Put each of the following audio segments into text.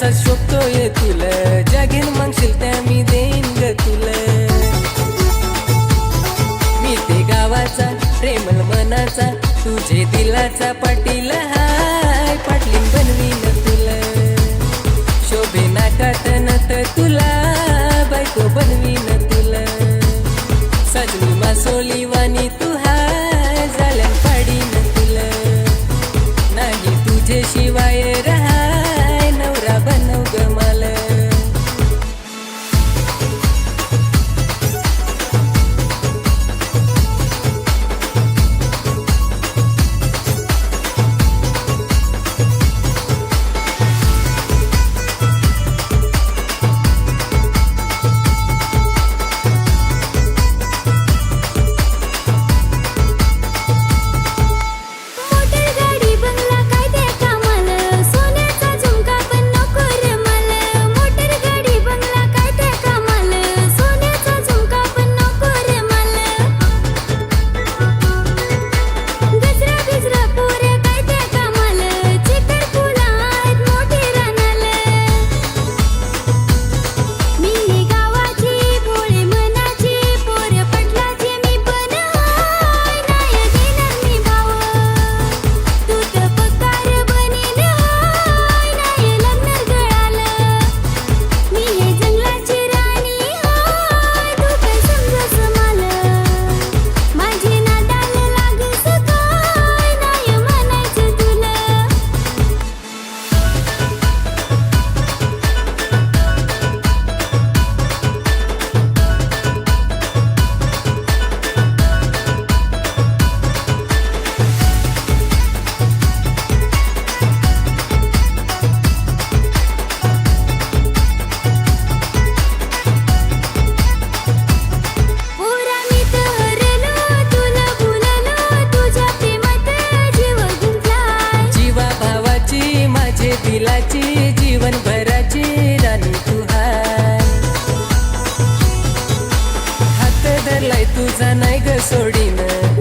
तसाच शोभतोय तुला, जागीन मागशील त्या मी देईन ग तुला. मी ते गावाचा प्रेमल मनाचा, तुझे दिलाचा पाटील हाय. पाटलीन बनवीन तुला, शोभे नाकात नत तुला, बायको बनवीन तुला. सजनी मासोली वाणी तू हाय, झाल्यान पाडीन तुला. नाही तुझे शिवाय रहाय, नवरा बनव ग मला. दिलाची जीवन भराची राणी तू हाय. हात धरलाय तुझा नाही ग सोडीन,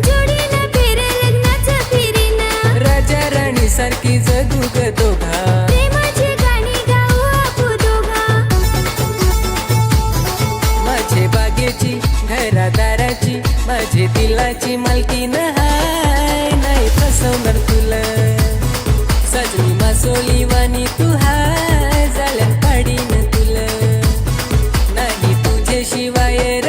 जोडीन फिरे लग्नाचं फिरीन, राजा राणी सारखी जगू ग दोघा. प्रेमाची गाणी गाऊ आपू दोघा. माझे बागेची घरादाराची, माझे दिलाची मालकीन हाय. नाही फसवणार तुला, सजनी मासोली वाणी तू हाय, झाल्यान पाडीन तुला. नाही तुझे शिवाय